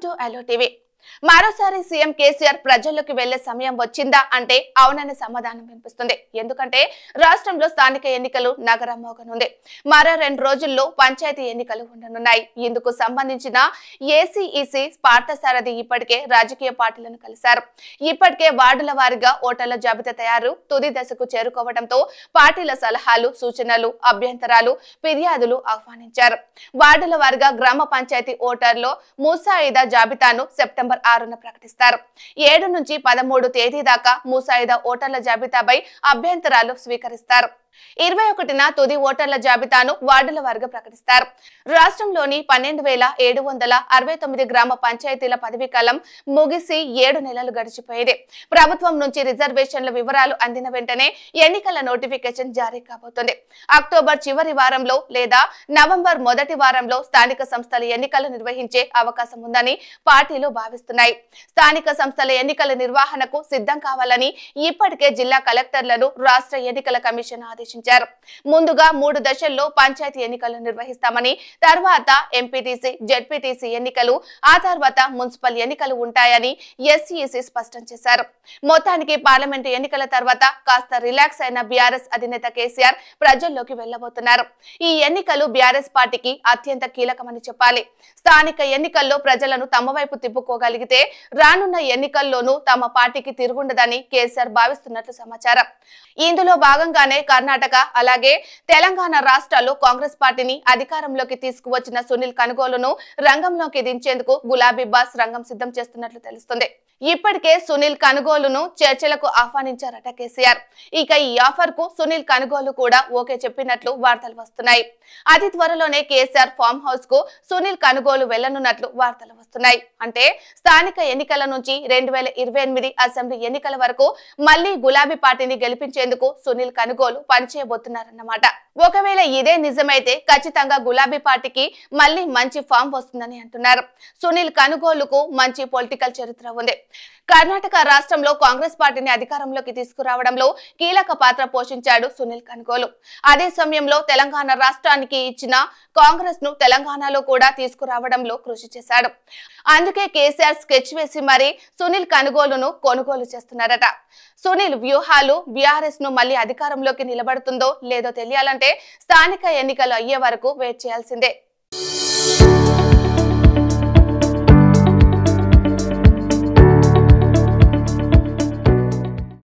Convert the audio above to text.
Welcome to Aalo TV. మరోసారి CM KCR ప్రజల్లోకి వెళ్లే సమయం వచ్చిందా అంటే అవుననే సమాధానం వినిపిస్తుంది. ఎందుకంటే రాష్ట్రంలో స్థానిక ఎన్నికలు నగరమోగనుంది. మరో 2 రోజుల్లో పంచాయతీ ఎన్నికలు ఉండనున్నాయి. ఇందుకు సంబంధించిన ఏసీఈసీ పార్థసారథి ఇప్పటికే రాజకీయ పార్టీలను కలిశారు. ఇప్పటికే వార్డుల వారీగా ఓటర్ల జాబితా తయారు తుది దశకు చేరుకోవడంతో పార్టీల సలహాలు, సూచనలు, అభ్యంతరాలు, ఫిర్యాదులు ఆహ్వానించారు. వార్డుల వారీగా గ్రామ పంచాయతీ ఓటర్ల ముసాయిదా జాబితాను సెప్టెంబర్ 6న ప్రకటిస్తారు. 7 నుంచి 13 తేదీ దాకా ముసాయిదా ఓటర్ల జాబితాపై అభ్యంతరాలు స్వీకరిస్తారు. 21న తుది ఓటర్ల జాబితాను వార్డుల వారీగా ప్రకటిస్తారు. రాష్ట్రంలోని 12,769 గ్రామ పంచాయతీల పదవీకాలం ముగిసి 7 నెలలు గడిచిపోయింది. ప్రభుత్వం నుంచి రిజర్వేషన్ల వివరాలు అందిన వెంటనే ఎన్నికల నోటిఫికేషన్ జారీ కాబోతుంది. అక్టోబర్ చివరి వారంలో లేదా నవంబర్ మొదటి వారంలో స్థానిక సంస్థల ఎన్నికలు నిర్వహించే అవకాశం ఉందని పార్టీలు భావిస్తున్నాయి. స్థానిక సంస్థల ఎన్నికల నిర్వహణకు సిద్ధం కావాలని ఇప్పటికే జిల్లా కలెక్టర్లను రాష్ట్ర ఎన్నికల కమిషన్ ఆదేశించారు. ముందుగా 3 దశల్లో పంచాయతీ ఎన్నికలు నిర్వహిస్తామని, తర్వాత ఎంపీటీసీ, జెడ్పీటీసీ ఎన్నికలు, ఆ తర్వాత మున్సిపల్ ఎన్నికలు ఉంటాయని ఎస్ఈసీ స్పష్టం చేశారు. మొత్తానికి పార్లమెంటు ఎన్నికల తర్వాత కాస్త రిలాక్స్ అయిన బీఆర్ఎస్ అధినేత కేసీఆర్ ప్రజల్లోకి వెళ్లబోతున్నారు. ఈ ఎన్నికలు బీఆర్ఎస్ పార్టీకి అత్యంత కీలకమని చెప్పాలి. స్థానిక ఎన్నికల్లో ప్రజలను తమ వైపు తిప్పుకోగలిగితే రానున్న ఎన్నికల్లోనూ తమ పార్టీకి తిరుగుండదని కేసీఆర్ భావిస్తున్నట్లు సమాచారం. ఇందులో భాగంగానే కర్ణాటక అలాగే తెలంగాణ రాష్ట్రాల్లో కాంగ్రెస్ పార్టీని అధికారంలోకి తీసుకువచ్చిన సునీల్ కనుగోలును రంగంలోకి దించేందుకు గులాబీ బాస్ రంగం సిద్ధం చేస్తున్నట్లు తెలుస్తుంది. ఇప్పటికే సునీల్ కనుగోలును చర్చలకు ఆహ్వానించారట కేసీఆర్. ఇక ఈ ఆఫర్ కు సునీల్ కనుగోలు కూడా ఓకే చెప్పినట్లు వార్తలు వస్తున్నాయి. అతి త్వరలోనే కేసీఆర్ ఫామ్ హౌస్ కు సునీల్ కనుగోలు వెళ్లనున్నట్లు వార్తలు వస్తున్నాయి. అంటే స్థానిక ఎన్నికల నుంచి 2028 అసెంబ్లీ ఎన్నికల వరకు మళ్లీ గులాబీ పార్టీని గెలిపించేందుకు సునీల్ కనుగోలు పనిచేయబోతున్నారన్నమాట. ఒకవేళ ఇదే నిజమైతే ఖచ్చితంగా గులాబీ పార్టీకి మళ్లీ మంచి ఫామ్ వస్తుందని అంటున్నారు. సునీల్ కనుగోలుకు మంచి పొలిటికల్ చరిత్ర ఉంది. కర్ణాటక రాష్ట్రంలో కాంగ్రెస్ పార్టీని అధికారంలోకి తీసుకురావడంలో కీలక పాత్ర పోషించాడు సునీల్ కనుగోలు. అదే సమయంలో తెలంగాణ రాష్ట్రానికి ఇచ్చిన కాంగ్రెస్ ను తెలంగాణలో కూడా తీసుకురావడంలో కృషి చేశాడు. అందుకే కేసీఆర్ స్కెచ్ వేసి మరీ సునీల్ కనుగోలును కొనుగోలు చేస్తున్నారట. సునీల్ వ్యూహాలు బీఆర్ఎస్ ను మళ్లీ అధికారంలోకి నిలబడుతుందో లేదో తెలియాలంటే స్థానిక ఎన్నికలు అయ్యే వరకు వెయిట్ చేయాల్సిందే.